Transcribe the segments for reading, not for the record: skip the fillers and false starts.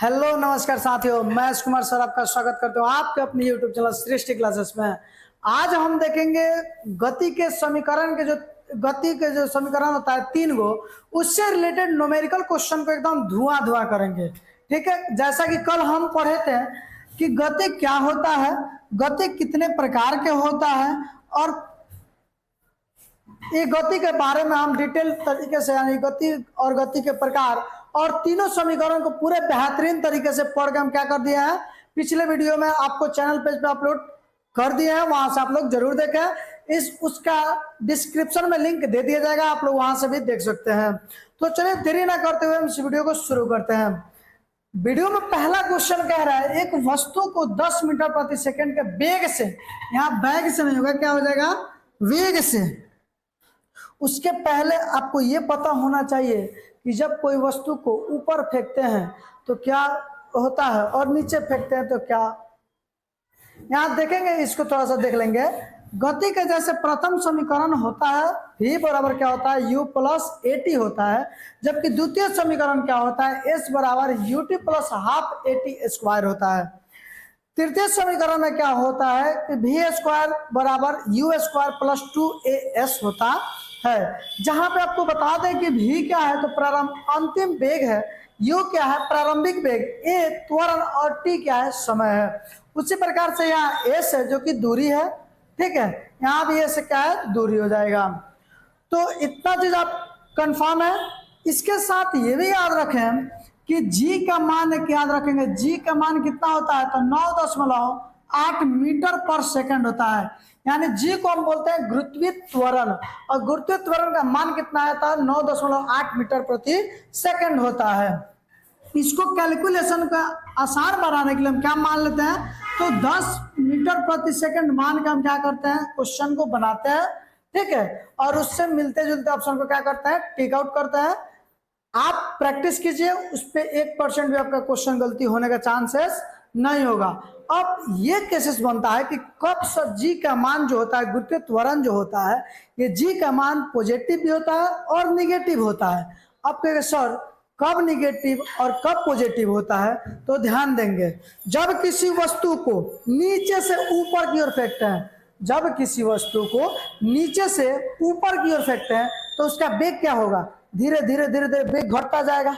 Hello नमस्कार साथियों, मैं कुमार सर आपका स्वागत करता हूं आपके अपने यूट्यूब चैनल सृष्टि क्लासेस में। आज हम देखेंगे गति के समीकरण होता है 3 गो, उससे रिलेटेड न्यूमेरिकल क्वेश्चन को एकदम धुआं धुआं करेंगे। ठीक है, जैसा कि कल हम पढ़े थे कि गति क्या होता है, गति कितने प्रकार के होता है, और ये गति के बारे में हम डिटेल तरीके से यानी गति और गति के प्रकार और तीनों समीकरण को पूरे बेहतरीन तरीके से पढ़ के हम क्या कर दिया है, पिछले वीडियो में आपको चैनल पेज पे अपलोड कर दिए हैं, वहां से आप लोग जरूर देखें। उसका डिस्क्रिप्शन में लिंक दे दिया जाएगा, आप लोग वहां से भी देख सकते हैं। तो चलिए देरी ना करते हुए हम इस वीडियो को शुरू करते हैं। वीडियो में पहला क्वेश्चन कह रहा है, एक वस्तु को 10 मीटर प्रति सेकंड के वेग से, यहाँ बैग से नहीं होगा, क्या हो जाएगा, वेग से। उसके पहले आपको ये पता होना चाहिए कि जब कोई वस्तु को ऊपर फेंकते हैं तो क्या होता है और नीचे फेंकते हैं तो क्या। यहां देखेंगे, इसको थोड़ा सा देख लेंगे। गति के जैसे प्रथम समीकरण होता है v बराबर क्या होता है, u प्लस at होता है, जबकि द्वितीय समीकरण क्या होता है, s बराबर ut plus half at square होता है। तृतीय समीकरण में क्या होता है कि v स्क्वायर बराबर u स्क्वायर प्लस 2as होता है। जहां पे आपको बता दें कि v क्या है तो अंतिम वेग है, u क्या है प्रारंभिक वेग, a त्वरण और t क्या है समय है। उसी प्रकार से यहाँ s है जो कि दूरी है, ठीक है, यहाँ भी s क्या है, दूरी हो जाएगा। तो इतना चीज आप कंफर्म है। इसके साथ ये भी याद रखें कि g का मान याद रखेंगे, g का मान कितना होता है तो 9.8 मीटर पर सेकंड होता है, यानी g को हम बोलते हैं गुरुत्वीय त्वरण, और गुरुत्वीय त्वरण का मान कितना है तो 9.8 मीटर प्रति सेकंड होता है। इसको कैलकुलेशन का आसान बनाने के लिए हम क्या मान लेते हैं तो 10 मीटर प्रति सेकंड मान के हम क्या करते हैं, क्वेश्चन को बनाते हैं, ठीक है, और उससे मिलते जुलते ऑप्शन को क्या करते हैं, टिक आउट करते हैं। आप प्रैक्टिस कीजिए, उस पर 1% भी आपका क्वेश्चन गलती होने का चांसेस नहीं होगा। अब ये केसेस बनता है कि कब जी का मान जो होता है, गुरुत्वीय त्वरण जो होता है, ये जी का मान पॉजिटिव भी होता है और निगेटिव होता है। अब कहेंगे सर कब निगेटिव और कब पॉजिटिव होता है, तो ध्यान देंगे, जब किसी वस्तु को नीचे से ऊपर की ओर फेंकते हैं, जब किसी वस्तु को नीचे से ऊपर की ओर फेंकते हैं तो उसका वेग क्या होगा, धीरे धीरे धीरे धीरे वेग घटता जाएगा,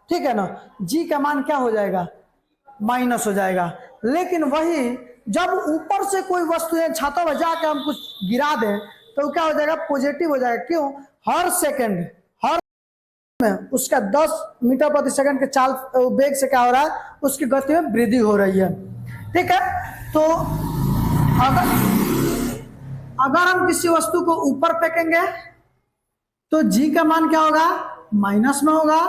ठीक है ना, जी का मान क्या हो जाएगा, माइनस हो जाएगा। लेकिन वही जब ऊपर से कोई वस्तु है छाता में जाकर हम कुछ गिरा दें तो क्या हो जाएगा, पॉजिटिव हो जाएगा। क्यों, हर सेकंड में उसका 10 मीटर प्रति सेकंड के चाल वेग से क्या हो रहा है, उसकी गति में वृद्धि हो रही है, ठीक है। तो अगर हम किसी वस्तु को ऊपर फेंकेंगे तो जी का मान क्या होगा, माइनस में होगा,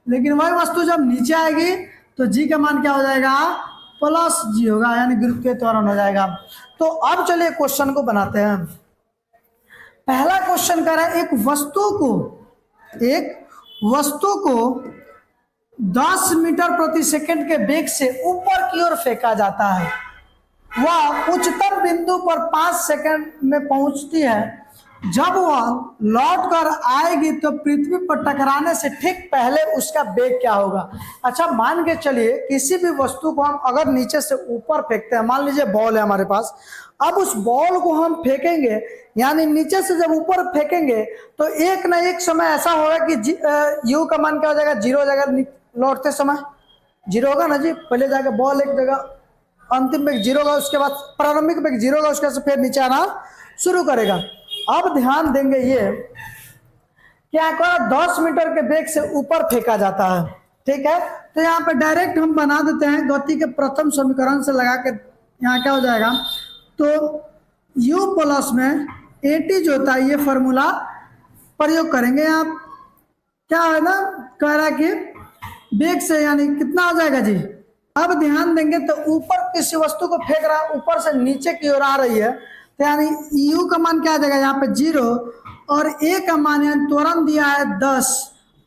लेकिन वही वस्तु जब नीचे आएगी तो जी का मान क्या हो जाएगा, प्लस जी होगा, यानी गुरुत्वीय त्वरण हो जाएगा। तो अब चलिए क्वेश्चन को बनाते हैं। पहला क्वेश्चन कह रहा है, एक वस्तु को 10 मीटर प्रति सेकंड के वेग से ऊपर की ओर फेंका जाता है, वह उच्चतम बिंदु पर 5 सेकंड में पहुंचती है। जब वह लौट कर आएगी तो पृथ्वी पर टकराने से ठीक पहले उसका वेग क्या होगा। अच्छा, मान के चलिए किसी भी वस्तु को हम अगर नीचे से ऊपर फेंकते हैं, मान लीजिए बॉल है हमारे पास, अब उस बॉल को हम फेंकेंगे, यानी नीचे से जब ऊपर फेंकेंगे तो एक ना एक समय ऐसा होगा कि यू का मान क्या हो जाएगा, 0 हो जाएगा, लौटते समय 0 होगा ना जी, पहले जाकर बॉल एक जगह अंतिम वेग 0 होगा, उसके बाद प्रारंभिक वेग 0 होगा, उसके बाद फिर नीचे आना शुरू करेगा। अब ध्यान देंगे, ये क्या करा, 10 मीटर के वेग से ऊपर फेंका जाता है, ठीक है। तो यहाँ पे डायरेक्ट हम बना देते हैं, गति के प्रथम समीकरण से लगा के यहाँ क्या हो जाएगा, तो u प्लस में at जो होता है ये फॉर्मूला प्रयोग करेंगे। यहाँ क्या है ना, कह रहा है कि वेग से यानी कितना हो जाएगा जी। अब ध्यान देंगे तो ऊपर किसी वस्तु को फेंक रहा है, ऊपर से नीचे की ओर आ रही है, तो यानी u का मान क्या आ जाएगा, यहाँ पे 0, और a का मान यानी त्वरण दिया है 10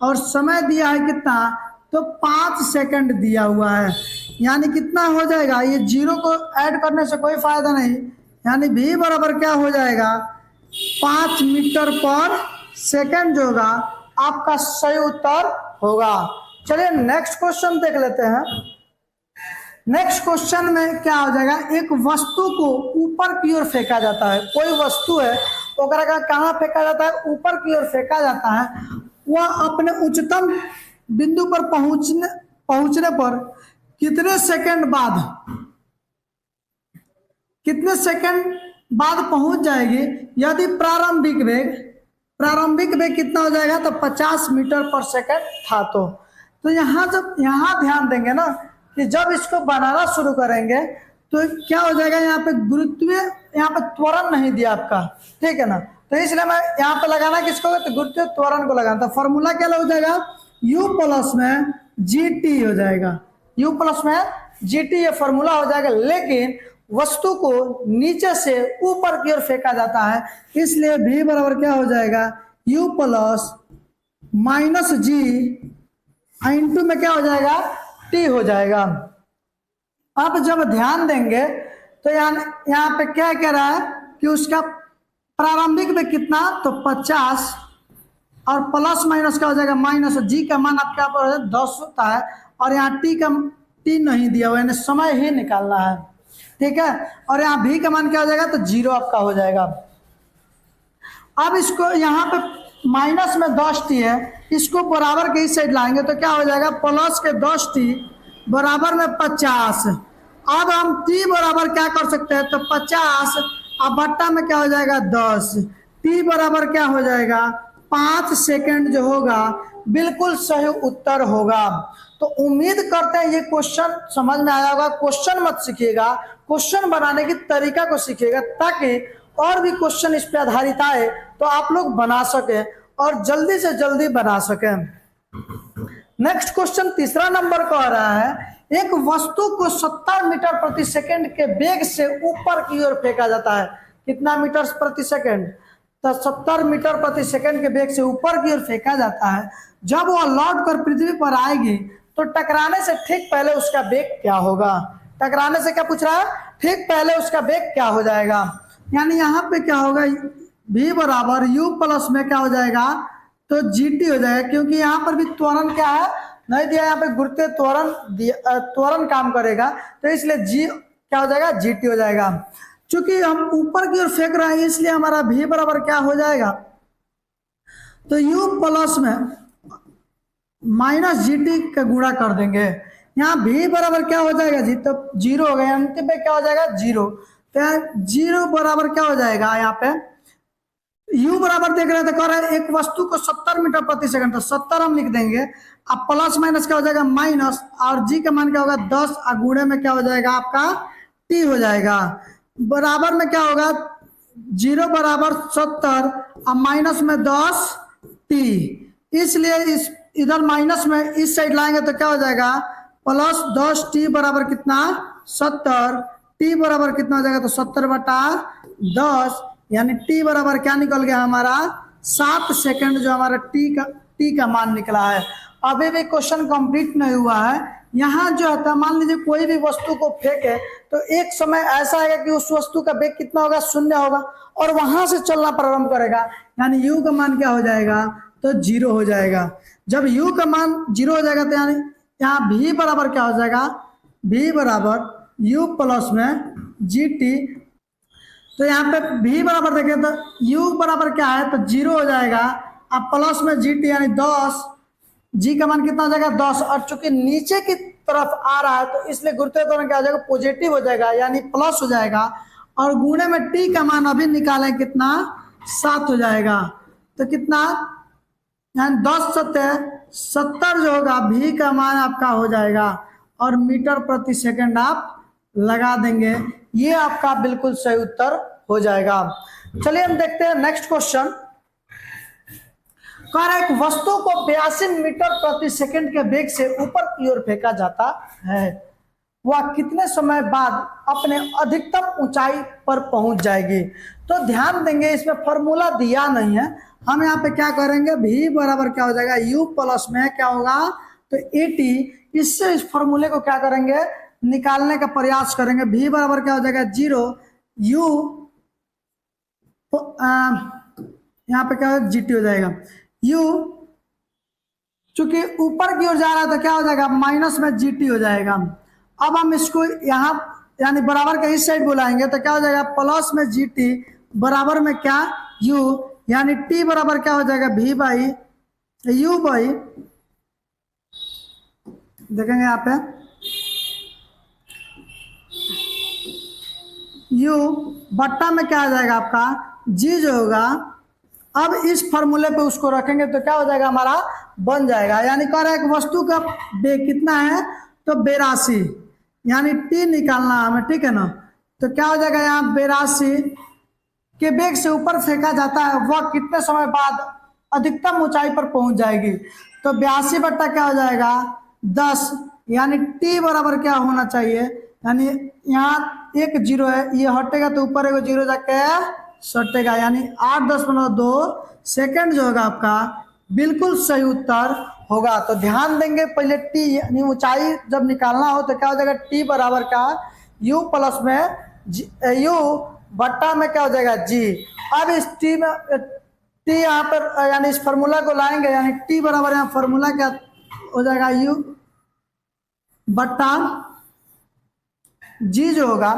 और समय दिया है कितना, तो 5 सेकंड दिया हुआ है, यानी कितना हो जाएगा, ये 0 को ऐड करने से कोई फायदा नहीं, यानी v बराबर क्या हो जाएगा, 5 मीटर पर सेकंड जो होगा आपका सही उत्तर होगा। चलिए नेक्स्ट क्वेश्चन देख लेते हैं। नेक्स्ट क्वेश्चन में क्या हो जाएगा, एक वस्तु को ऊपर की ओर फेंका जाता है। कोई वस्तु है ओकरा का कहाँ फेंका जाता है, ऊपर की ओर फेंका जाता है। वह अपने उच्चतम बिंदु पर पहुंचने पर कितने सेकंड बाद पहुंच जाएगी। यदि प्रारंभिक वेग कितना हो जाएगा, तो 50 मीटर पर सेकंड था। तो यहाँ जब यहाँ ध्यान देंगे ना कि जब इसको बनाना शुरू करेंगे तो क्या हो जाएगा, यहाँ पे गुरुत्वीय, यहाँ पे त्वरण नहीं दिया आपका, ठीक है ना। तो इसलिए मैं यहाँ पे लगाना किसको, तो गुरुत्वीय त्वरण को लगाना। तो फॉर्मूला क्या हो जाएगा, u प्लस में GT हो जाएगा, u प्लस में GT ये फॉर्मूला हो जाएगा। लेकिन वस्तु को नीचे से ऊपर की ओर फेंका जाता है, इसलिए v बराबर क्या हो जाएगा, u प्लस माइनस जी इंटू में क्या हो जाएगा, t हो जाएगा। अब जब ध्यान देंगे तो यहाँ पे क्या कह रहा है कि उसका प्रारंभिक में कितना, तो 50 और प्लस माइनस क्या हो जाएगा, माइनस। जी का मान आपका 10 होता है और यहाँ टी नहीं दिया हुआ, यानी समय ही निकालना है, ठीक है। और यहाँ भी का मान क्या हो जाएगा, तो 0 आपका हो जाएगा। अब इसको यहाँ पे माइनस में 10t है, इसको बराबर के इस साइड लाएंगे तो क्या हो जाएगा, प्लस के 10t बराबर में 50। अब हम t बराबर क्या कर सकते हैं, तो 50 अब बट्टा में क्या हो जाएगा 10, t बराबर क्या हो जाएगा 5 सेकंड जो होगा बिल्कुल सही उत्तर होगा। तो उम्मीद करते हैं ये क्वेश्चन समझ में आया होगा। क्वेश्चन मत सीखिएगा, क्वेश्चन बनाने की तरीका को सीखिएगा, ताकि और भी क्वेश्चन इस पे आधारित आए तो आप लोग बना सके और जल्दी से जल्दी बना सके। नेक्स्ट क्वेश्चन तीसरा नंबर का आ रहा है, एक वस्तु को 70 मीटर प्रति सेकंड के वेग से ऊपर की ओर फेंका जाता है। कितना मीटर प्रति सेकंड, तो 70 मीटर प्रति सेकंड के वेग से ऊपर की ओर फेंका जाता है। जब वह लौट कर पृथ्वी पर आएगी तो टकराने से ठीक पहले उसका वेग क्या होगा। टकराने से क्या पूछ रहा है, ठीक पहले उसका वेग क्या हो जाएगा। यानी यहाँ पे क्या होगा, v बराबर u प्लस में क्या हो जाएगा, तो GT हो जाएगा, क्योंकि यहाँ पर भी त्वरण क्या है नहीं दिया, यहाँ पे गुरुत्वीय त्वरण काम करेगा, तो इसलिए g क्या हो जाएगा, GT हो जाएगा। चूंकि हम ऊपर की ओर फेंक रहे हैं इसलिए हमारा v बराबर क्या हो जाएगा, तो u प्लस में माइनस GT का गुणा कर देंगे। यहाँ v बराबर क्या हो जाएगा जी, तो 0 हो गया, अंतिम पे क्या हो जाएगा 0। तो यहाँ 0 बराबर क्या हो जाएगा, यहाँ पे u बराबर देख रहे थे, कह रहे हैं एक वस्तु को 70 मीटर प्रति सेकंड, तो 70 हम लिख देंगे। अब प्लस माइनस क्या हो जाएगा माइनस, और g का मान क्या होगा 10, और गुणे में क्या हो जाएगा आपका t हो जाएगा। बराबर में क्या होगा 0 बराबर 70 और माइनस में 10 t, इसलिए इस इधर माइनस में इस साइड लाएंगे तो क्या हो जाएगा प्लस 10 t बराबर कितना 70, t बराबर कितना हो जाएगा, तो 70 बटा 10, यानी t बराबर क्या निकल गया हमारा 7 सेकंड, जो हमारा t का मान निकला है। अभी भी क्वेश्चन कंप्लीट नहीं हुआ है। यहाँ जो है मान लीजिए कोई भी वस्तु को फेंके तो एक समय ऐसा आएगा कि उस वस्तु का वेग कितना होगा, 0 होगा, और वहां से चलना प्रारंभ करेगा, यानी u का मान क्या हो जाएगा, तो 0 हो जाएगा। जब u का मान 0 हो जाएगा तो यानी यहाँ v बराबर क्या हो जाएगा, v बराबर u प्लस में GT। तो यहाँ पे v बराबर देखें तो u बराबर क्या है, तो 0 हो जाएगा, अब प्लस में GT यानी 10, g का मान कितना हो जाएगा 10, और चूंकि नीचे की तरफ आ रहा है तो इसलिए गुरुत्वीय त्वरण क्या हो जाएगा, पॉजिटिव हो जाएगा, यानी प्लस हो जाएगा, और गुणे में t का मान अभी निकालें कितना 7 हो जाएगा। तो कितना, यानी 10 70 जो होगा v का मान आपका हो जाएगा, और मीटर प्रति सेकंड आप लगा देंगे, ये आपका बिल्कुल सही उत्तर हो जाएगा। चलिए हम देखते हैं नेक्स्ट क्वेश्चन। कह रहा है एक वस्तु को 82 मीटर प्रति सेकंड के वेग से ऊपर की ओर फेंका जाता है, वह कितने समय बाद अपने अधिकतम ऊंचाई पर पहुंच जाएगी। तो ध्यान देंगे इसमें फॉर्मूला दिया नहीं है, हम यहाँ पे क्या करेंगे, v बराबर क्या हो जाएगा u प्लस में क्या होगा, तो 80, इससे इस फॉर्मूले को क्या करेंगे, निकालने का प्रयास करेंगे। v बराबर क्या हो जाएगा 0, u यहाँ पे क्या GT हो जाएगा, u चूंकि ऊपर की ओर जा रहा है तो क्या हो जाएगा, माइनस में GT हो जाएगा। अब हम इसको यहाँ यानी बराबर के इस साइड बुलाएंगे तो क्या हो जाएगा, प्लस में GT बराबर में क्या, U, यानी T बराबर क्या हो जाएगा, V बाई U बाई, देखेंगे यहाँ पे U बट्टा में क्या आ जाएगा आपका G जो होगा। अब इस फॉर्मूले पे उसको रखेंगे तो क्या हो जाएगा, हमारा बन जाएगा। यानी कह रहा है एक वस्तु का वेग कितना है, तो 82, यानी T निकालना हमें, ठीक है ना। तो क्या हो जाएगा, यहाँ 82 के वेग से ऊपर फेंका जाता है, वह कितने समय बाद अधिकतम ऊंचाई पर पहुंच जाएगी। तो 82 बट्टा क्या हो जाएगा 10, यानी T बराबर क्या होना चाहिए, यानी यहाँ एक जीरो है, ये हटेगा तो ऊपर एक जीरो जाके सटेगा, यानी 8.2 सेकंड जो होगा आपका बिल्कुल सही उत्तर होगा। तो ध्यान देंगे पहले T यानी ऊंचाई जब निकालना हो तो क्या हो जाएगा, T बराबर का U प्लस में U बट्टा में क्या हो जाएगा G। अब इस T में T यहाँ पर यानी इस फॉर्मूला को लाएंगे, यानी T बराबर यहाँ फॉर्मूला क्या हो जाएगा, U बट्टा G जो होगा।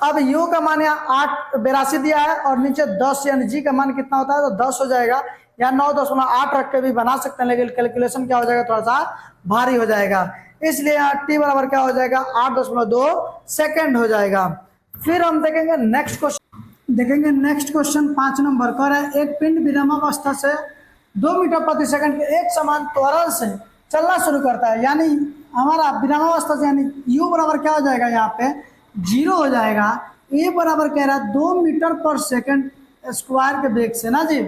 अब U का मान यहाँ 82 दिया है और नीचे 10, यानी G का मान कितना होता है, तो 10 हो जाएगा, या 9.8 रख के भी बना सकते हैं, लेकिन कैलकुलेशन क्या हो जाएगा, थोड़ा सा भारी हो जाएगा, इसलिए यहाँ T बराबर क्या हो जाएगा 8.2 सेकंड हो जाएगा। फिर हम देखेंगे नेक्स्ट क्वेश्चन 5 नंबर का है, एक पिंड विरामावस्था से 2 मीटर प्रति सेकंड के एक समान त्वरण से चलना शुरू करता है, यानी हमारा विरामावस्था से, यानी U बराबर क्या हो जाएगा, यहाँ पे 0 हो जाएगा। A बराबर कह रहा है 2 मीटर पर सेकंड स्क्वायर के वेग से ना जी,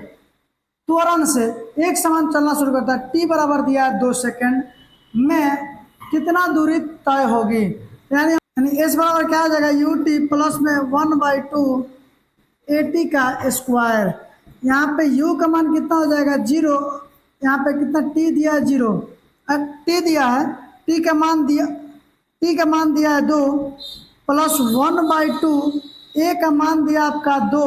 त्वरण से एक समान चलना शुरू करता है। T बराबर दिया है 2 सेकंड में कितना दूरी तय होगी, यानी S बराबर क्या हो जाएगा, UT प्लस में 1/2 AT का स्क्वायर। यहाँ पे U का मान कितना हो जाएगा 0, यहाँ पे कितना T दिया है 0, T दिया है, T का मान दिया है 2 प्लस 1/2 A का मान दिया आपका 2,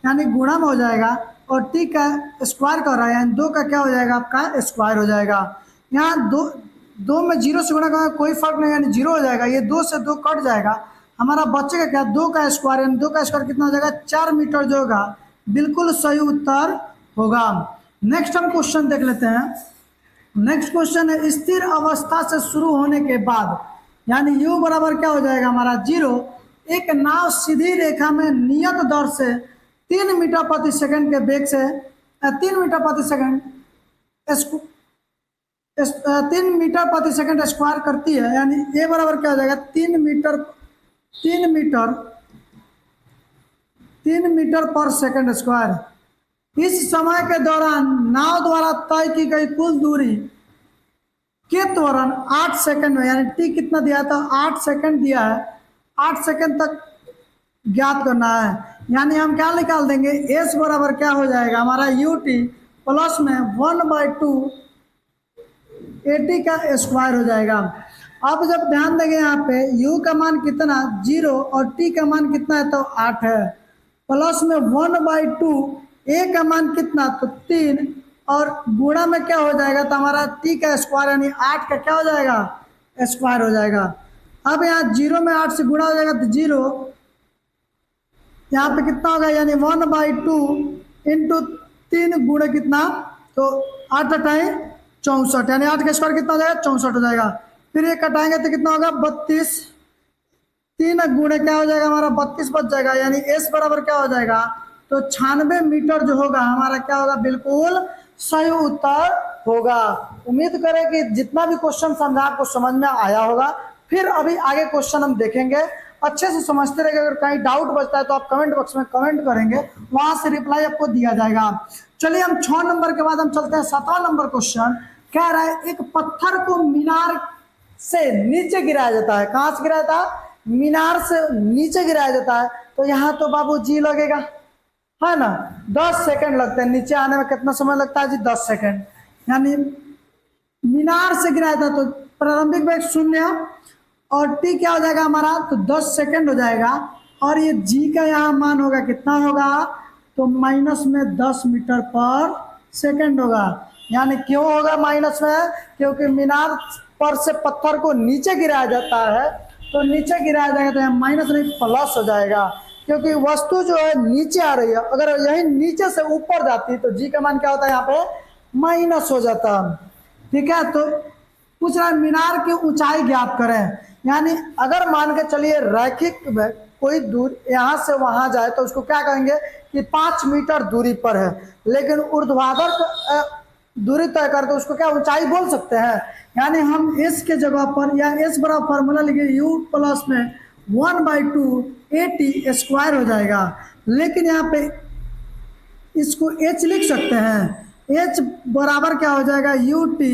यानी गुणा में हो जाएगा, और T का स्क्वायर कर रहा है, यानी 2 का क्या हो जाएगा आपका स्क्वायर हो जाएगा। यहाँ 2 में 0 से गुणा करेंगे कोई फर्क नहीं, यानी 0 हो जाएगा, ये 2 से 2 कट जाएगा, हमारा बचेगा क्या 2 का स्क्वायर, यानी 2 का स्क्वायर कितना हो जाएगा 4 मीटर जो होगा बिल्कुल सही उत्तर होगा। नेक्स्ट हम क्वेश्चन देख लेते हैं। नेक्स्ट क्वेश्चन है, स्थिर अवस्था से शुरू होने के बाद, यानी U बराबर क्या हो जाएगा हमारा 0, एक नाव सीधी रेखा में नियत दर से 3 मीटर प्रति सेकंड के वेग से 3 मीटर प्रति सेकंड स्क्वायर करती है, यानी A बराबर क्या हो जाएगा 3 मीटर पर सेकंड स्क्वायर। इस समय के दौरान नाव द्वारा तय की गई कुल दूरी के त्वरण 8 सेकंड में, यानी T कितना दिया था 8 सेकंड दिया है, 8 सेकंड तक ज्ञात करना है, यानी हम क्या निकाल देंगे, S बराबर क्या हो जाएगा हमारा UT प्लस में 1/2 AT का स्क्वायर हो जाएगा। अब जब ध्यान देंगे यहाँ पे U का मान कितना 0 और T का मान कितना है, तो 8 है, प्लस में 1/2 A का मान कितना, तो 3, और गुणा में क्या हो जाएगा, तो हमारा T का स्क्वायर, यानी 8 का क्या हो जाएगा स्क्वायर हो जाएगा। अब यहाँ 0 में 8 से गुणा हो जाएगा तो 0, यहाँ पे कितना होगा, यानी 1/2 इंटू 3 गुणे कितना, तो 8 अठाई 64, यानी 8 का स्क्वायर कितना हो जाएगा 64 हो जाएगा। फिर ये कटाएंगे तो कितना होगा 32, 3 गुणे क्या हो जाएगा हमारा 32 बच जाएगा, यानी S बराबर क्या हो जाएगा, तो 96 मीटर जो होगा हमारा क्या होगा बिल्कुल सही उत्तर होगा। उम्मीद करें कि जितना भी क्वेश्चन समझा आपको समझ में आया होगा। फिर अभी आगे क्वेश्चन हम देखेंगे, अच्छे से समझते रहेंगे। अगर कहीं डाउट बचता है तो आप कमेंट बॉक्स में कमेंट करेंगे, वहां से रिप्लाई आपको दिया जाएगा। चलिए हम 6 नंबर के बाद हम चलते हैं 7वां नंबर क्वेश्चन। कह रहा है एक पत्थर को मीनार से नीचे गिराया जाता है। कहां से गिराया जाता है, मीनार से नीचे गिराया जाता है। तो यहाँ तो बाबू जी लगेगा, है ना, 10 सेकंड लगते हैं। नीचे आने में कितना समय लगता है जी 10 सेकंड। यानी मीनार से गिराया था तो प्रारंभिक वेग 0 और T क्या हो जाएगा हमारा, तो 10 सेकंड हो जाएगा। और ये G का यहाँ मान होगा कितना होगा, तो माइनस में 10 मीटर पर सेकंड होगा। यानी क्यों होगा माइनस में, क्योंकि मीनार पर से पत्थर को नीचे गिराया जाता है, तो नीचे गिराया जाएगा तो यहाँ माइनस नहीं प्लस हो जाएगा, क्योंकि वस्तु जो है नीचे आ रही है, अगर यही नीचे से ऊपर जाती तो जी का मान क्या होता है यहाँ पे माइनस हो जाता। ठीक है, तो पूछ रहा है मीनार की ऊंचाई ज्ञात करें। यानी अगर मान के चलिए रैखिक कोई दूर यहाँ से वहां जाए तो उसको क्या कहेंगे कि 5 मीटर दूरी पर है, लेकिन ऊर्ध्वाधर दूरी तय कर तो उसको क्या ऊंचाई बोल सकते हैं। यानी हम एस के जगह पर या एस बड़ा फॉर्मूला लिखे यू प्लस में 1/2 AT स्क्वायर हो जाएगा, लेकिन यहाँ पे इसको एच लिख सकते हैं। एच बराबर क्या हो जाएगा UT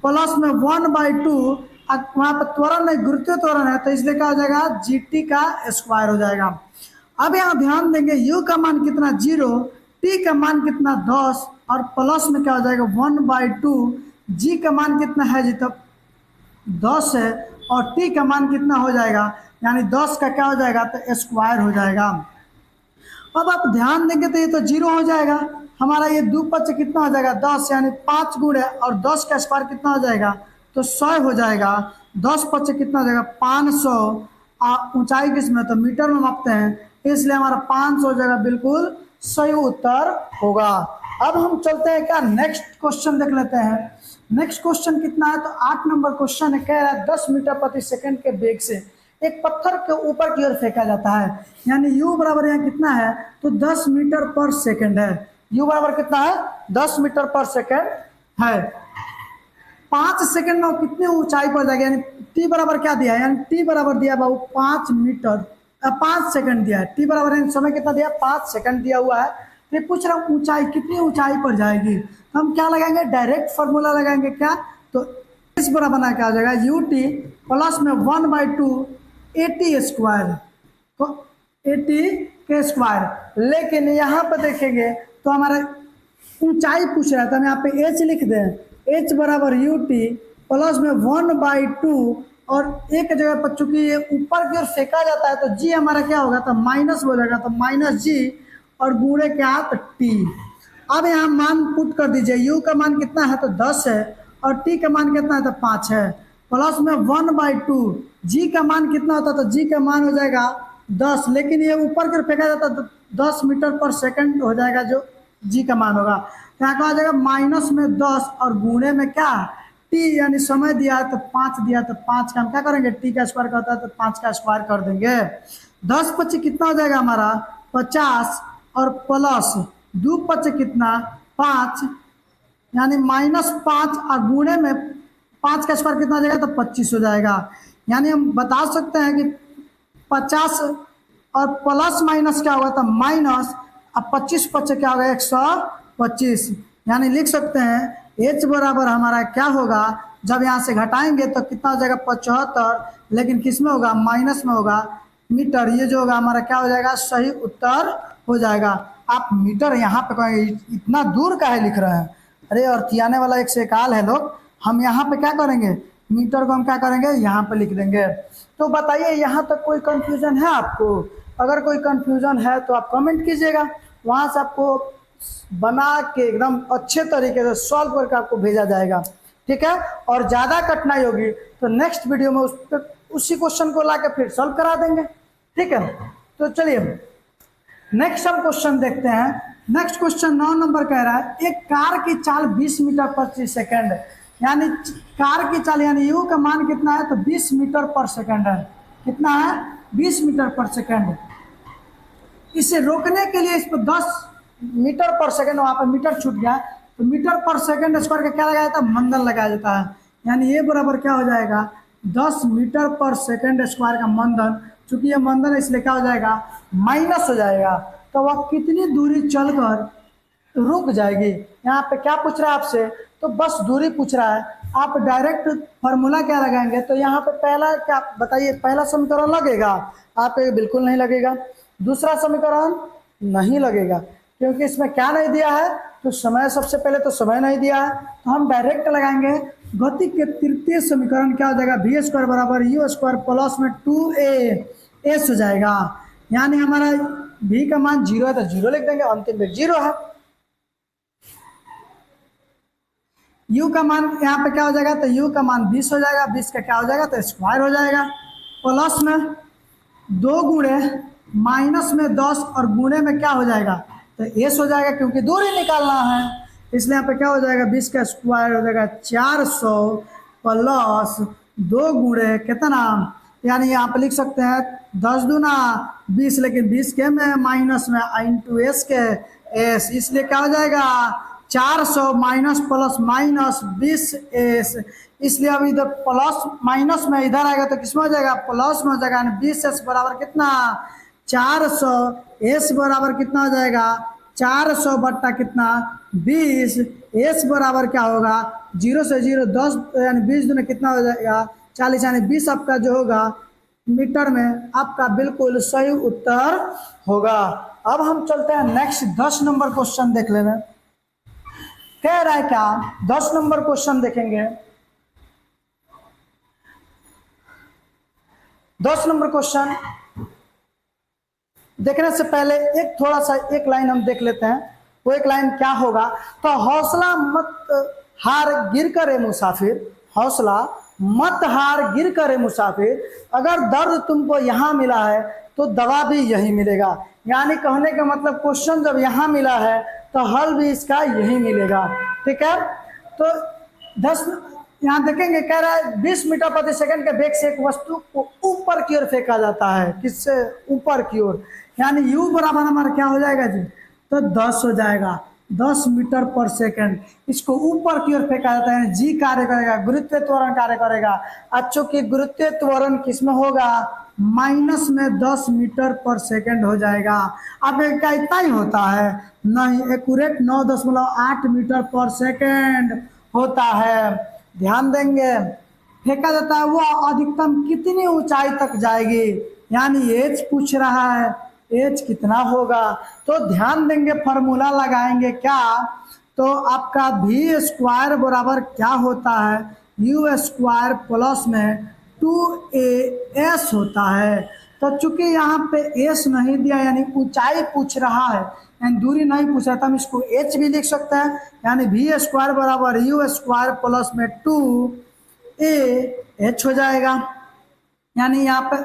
प्लस में 1/2, वहां पर त्वरण नहीं गुरुत्वीय त्वरण है तो इसलिए क्या हो जाएगा GT का स्क्वायर हो जाएगा। अब यहाँ ध्यान देंगे U का मान कितना 0, T का मान कितना 10 और प्लस में क्या हो जाएगा 1/2, G का मान कितना है जी तब 10 है और T का मान कितना हो जाएगा यानी 10 का क्या हो जाएगा तो स्क्वायर हो जाएगा। अब आप ध्यान देंगे तो ये तो 0 हो जाएगा, हमारा ये 2 पच कितना हो जाएगा 10 यानी 5 गुणे और 10 का स्क्वायर कितना हो जाएगा तो 100 हो जाएगा। 10 पच कितना हो जाएगा 500, ऊंचाई किसमें तो मीटर में मापते हैं इसलिए हमारा 500 हो जाएगा, बिल्कुल सही उत्तर होगा। अब हम चलते हैं क्या नेक्स्ट क्वेश्चन देख लेते हैं। नेक्स्ट क्वेश्चन कितना है तो 8 नंबर क्वेश्चन है, कह रहा है 10 मीटर प्रति सेकंड के वेग से एक पत्थर के ऊपर की ओर फेंका जाता है। यानी u बराबर यहाँ कितना है तो 10 मीटर पर सेकंड है। u बराबर कितना है 10 मीटर पर सेकंड है। 5 सेकंड में कितनी ऊंचाई पर जाएगा, यानी t बराबर क्या दिया है, यानी t बराबर दिया बाबू 5 मीटर 5 सेकंड दिया है। t बराबर यानी समय कितना दिया 5 सेकंड दिया हुआ है। ये पूछ रहा हूँ ऊंचाई कितनी ऊंचाई पर जाएगी, तो हम क्या लगाएंगे डायरेक्ट फॉर्मूला लगाएंगे क्या, तो इस बराबर क्या हो जाएगा UT प्लस में 1/2 AT स्क्वायर, तो AT के स्क्वायर। लेकिन यहाँ पर देखेंगे तो हमारा ऊंचाई पूछ रहा था, हम यहाँ पे h लिख दें, h बराबर UT प्लस में 1/2 और एक जगह पर चूंकि ये ऊपर की ओर फेंका जाता है तो g हमारा क्या होगा तो माइनस हो जाएगा, तो -g और गुणे क्या तो t। अब यहाँ मान पुट कर दीजिए, u का मान कितना है तो 10 है और t का मान कितना है तो 5 है, प्लस में 1/2 g का मान कितना होता है तो g का मान हो जाएगा 10, लेकिन ये ऊपर की ओर फेंका जाता है तो 10 मीटर पर सेकंड हो जाएगा जो g का मान होगा। यहाँ क्या हो जाएगा माइनस में 10 और गुणे में क्या t यानी समय दिया है तो 5 दिया तो 5 का हम क्या करेंगे t का स्क्वायर करता है तो 5 का स्क्वायर कर देंगे। 10 पच्ची कितना हो जाएगा हमारा 50 और प्लस 2 पच्ची कितना 5 यानी -5 और गुणे में 5 का स्क्वायर कितना हो जाएगा तो 25 हो जाएगा। यानी हम बता सकते हैं कि 50 और प्लस माइनस क्या होगा तो माइनस, अब 25 पच्चे क्या होगा 125, यानी लिख सकते हैं h बराबर हमारा क्या होगा जब यहाँ से घटाएंगे तो कितना हो जाएगा 75, लेकिन किस में होगा माइनस में होगा मीटर, ये जो होगा हमारा क्या हो जाएगा सही उत्तर हो जाएगा। आप मीटर यहाँ पे कहेंगे इतना दूर का है लिख रहे हैं, अरे और थियाने वाला एक सेकाल है लोग, हम यहाँ पे क्या करेंगे मीटर को हम क्या करेंगे यहाँ पे लिख देंगे। तो बताइए यहाँ तक कोई कंफ्यूजन है आपको, अगर कोई कंफ्यूजन है तो आप कमेंट कीजिएगा, वहाँ से आपको बना के एकदम अच्छे तरीके से सॉल्व करके आपको भेजा जाएगा। ठीक है, और ज़्यादा कठिनाई होगी तो नेक्स्ट वीडियो में उसी क्वेश्चन को ला के फिर सॉल्व करा देंगे। ठीक है, तो चलिए नेक्स्ट हम क्वेश्चन देखते हैं। नेक्स्ट क्वेश्चन 9 नंबर कह रहा है एक कार की चाल 20 मीटर प्रति सेकंड, यानी कार की चाल यानी u का मान कितना है तो 20 मीटर पर सेकंड है, कितना है 20 मीटर पर सेकंड। इसे रोकने के लिए इस पर 10 मीटर पर सेकंड, वहाँ पर मीटर छूट गया तो मीटर पर सेकंड स्क्वायर का क्या लगाया जाता है मंदन लगाया जाता है, यानी ये बराबर क्या हो जाएगा 10 मीटर पर सेकंड स्क्वायर का मंदन, चूंकि ये मंदन इसलिए क्या हो जाएगा माइनस हो जाएगा, तो वह कितनी दूरी चलकर रुक जाएगी। यहाँ पे क्या पूछ रहा है आपसे तो बस दूरी पूछ रहा है, आप डायरेक्ट फार्मूला क्या लगाएंगे तो यहाँ पे पहला क्या बताइए, पहला समीकरण लगेगा आपको बिल्कुल नहीं लगेगा, दूसरा समीकरण नहीं लगेगा क्योंकि इसमें क्या नहीं दिया है तो समय, सबसे पहले तो समय नहीं दिया है, तो हम डायरेक्ट लगाएंगे गति के तृतीय समीकरण क्या हो जाएगा v स्क्वायर बराबर u स्क्वायर प्लस में 2a s हो जाएगा, यानी हमारा v का मान 0 है तो 0 लिख देंगे, अंतिम में 0 है। u का मान यहाँ पे क्या हो जाएगा, तो u का मान 20 हो जाएगा, 20 का क्या हो जाएगा, तो स्क्वायर हो जाएगा, प्लस में 2 गुणे माइनस में 10 और गुणे में क्या हो जाएगा, तो s हो जाएगा, क्योंकि दूरी निकालना है, इसलिए यहाँ पे क्या हो जाएगा, 20 का स्क्वायर हो जाएगा 400 प्लस 2 गुणे कितना, यानी यहाँ पे लिख सकते हैं 10 दूना 20, लेकिन 20 के में माइनस में इंटू एस के एस, इसलिए क्या हो जाएगा 400 माइनस प्लस माइनस 20 एस, इसलिए अब इधर प्लस माइनस में इधर आएगा तो किसमें हो जाएगा, प्लस में हो जाएगा, यानी 20 एस बराबर कितना 400, एस बराबर कितना हो जाएगा 400 बट्टा कितना 20, एस बराबर क्या होगा 0 से 0 10, यानी 20 दूनी कितना हो जाएगा 40, यानी 20 आपका जो होगा मीटर में आपका बिल्कुल सही उत्तर होगा। अब हम चलते हैं नेक्स्ट 10 नंबर क्वेश्चन देख लेना। कह रहा है क्या, 10 नंबर क्वेश्चन देखेंगे। 10 नंबर क्वेश्चन देखने से पहले एक थोड़ा सा एक लाइन हम देख लेते हैं। वो एक लाइन क्या होगा, तो हौसला मत हार गिर करे मुसाफिर, हौसला मत हार गिर करे मुसाफिर, अगर दर्द तुमको यहाँ मिला है तो दवा भी यही मिलेगा। यानी कहने का मतलब क्वेश्चन जब यहाँ मिला है तो हल भी इसका यही मिलेगा। ठीक है, तो 10 यहाँ देखेंगे, कह रहा है 20 मीटर प्रति सेकंड के वेग से एक वस्तु को ऊपर की ओर फेंका जाता है। किससे ऊपर की ओर, यानी u बराबर हमारा क्या हो जाएगा जी, तो 10 हो जाएगा, 10 मीटर पर सेकंड। इसको ऊपर की ओर फेंका जाता है, जी कार्य करेगा, गुरुत्वीय त्वरण कार्य करेगा। अब चूंकि गुरुत्वीय त्वरण किसमें होगा, माइनस में 10 मीटर पर सेकंड हो जाएगा। अब क्या इतना ही होता है, नहीं, एक्यूरेट 9.8 मीटर पर सेकंड होता है। ध्यान देंगे, फेंका जाता है वो अधिकतम कितनी ऊंचाई तक जाएगी, यानी एच पूछ रहा है, एच कितना होगा, तो ध्यान देंगे फॉर्मूला लगाएंगे क्या, तो आपका v स्क्वायर बराबर क्या होता है, u स्क्वायर प्लस में 2as होता है। तो चूंकि यहाँ पे s नहीं दिया, यानी ऊंचाई पूछ रहा है, यानी दूरी नहीं पूछ रहा, तो हम इसको h भी लिख सकते हैं, यानी v स्क्वायर बराबर u स्क्वायर प्लस में 2ah हो जाएगा। यानी यहाँ पे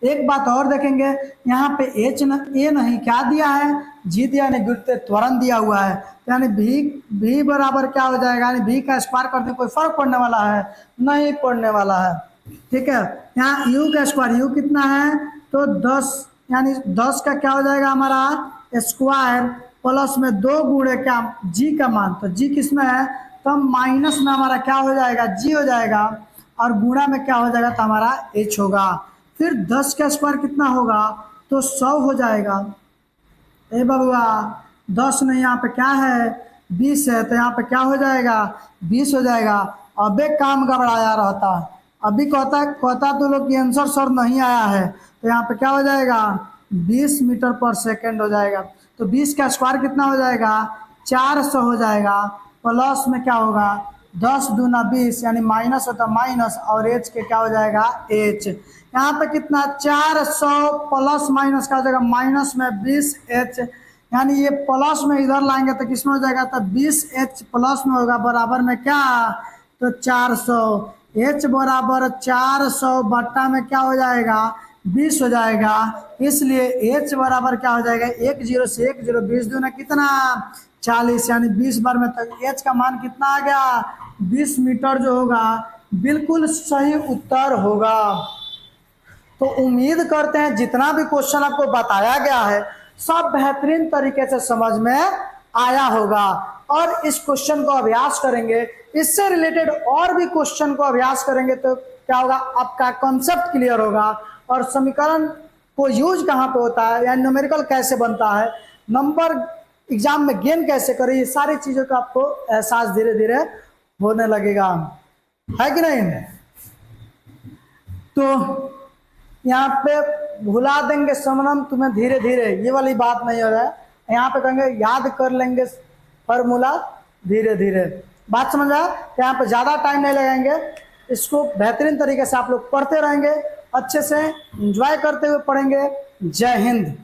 एक बात और देखेंगे, यहाँ पे h a नहीं क्या दिया है, g दिया, यानी गुरुत्वीय त्वरण दिया हुआ है, यानी v बराबर क्या हो जाएगा, यानी v का स्क्वायर करने कोई फर्क पड़ने वाला है, नहीं पड़ने वाला है। ठीक है, यहाँ u का स्क्वायर, u कितना है, तो 10, यानी 10 का क्या हो जाएगा हमारा स्क्वायर प्लस में 2 गुणे क्या g का मान, तो g किस में है, तो माइनस में हमारा क्या हो जाएगा, g हो जाएगा, और गुणा में क्या हो जाएगा, तो हमारा h होगा। फिर 10 का स्क्वायर कितना होगा, तो 100 हो जाएगा। ए बबुआ 10 नहीं, यहाँ पे क्या है 20 है, तो यहाँ पे क्या हो जाएगा 20 हो जाएगा। अब एक काम गड़बड़ाया रहता, अभी कहता तो लोग की आंसर सर नहीं आया है, तो यहाँ पे क्या हो जाएगा 20 मीटर पर सेकंड हो जाएगा। तो 20 का स्क्वायर कितना हो जाएगा 400 हो जाएगा, प्लस में क्या होगा 10 दूना 20, यानी माइनस होता माइनस, और एच के क्या हो जाएगा एच। यहाँ पे कितना 400 प्लस माइनस का हो जाएगा, माइनस में 20h, यानी ये प्लस में इधर लाएंगे तो किसमें हो जाएगा, तो 20h प्लस में होगा, बराबर में क्या, तो 400, h बराबर 400 बट्टा में क्या हो जाएगा 20 हो जाएगा, इसलिए h बराबर क्या हो जाएगा 1 0 से 1 0, 20 दूना कितना 40, यानी 20 बार में, तो h का मान कितना आ गया 20 मीटर जो होगा बिल्कुल सही उत्तर होगा। तो उम्मीद करते हैं जितना भी क्वेश्चन आपको बताया गया है सब बेहतरीन तरीके से समझ में आया होगा, और इस क्वेश्चन को अभ्यास करेंगे, इससे रिलेटेड और भी क्वेश्चन को अभ्यास करेंगे, तो क्या होगा आपका कॉन्सेप्ट क्लियर होगा, और समीकरण को यूज कहाँ पे होता है, या न्यूमेरिकल कैसे बनता है, नंबर एग्जाम में गेन कैसे करें, ये सारी चीजों का आपको एहसास धीरे धीरे होने लगेगा, है कि नहीं। तो यहाँ पे भुला देंगे समनम तुम्हें धीरे धीरे, ये वाली बात नहीं हो रहा है, यहाँ पे कहेंगे याद कर लेंगे फॉर्मूला धीरे धीरे, बात समझ आया। यहाँ पे ज़्यादा टाइम नहीं लगाएंगे, इसको बेहतरीन तरीके से आप लोग पढ़ते रहेंगे, अच्छे से एंजॉय करते हुए पढ़ेंगे। जय हिंद।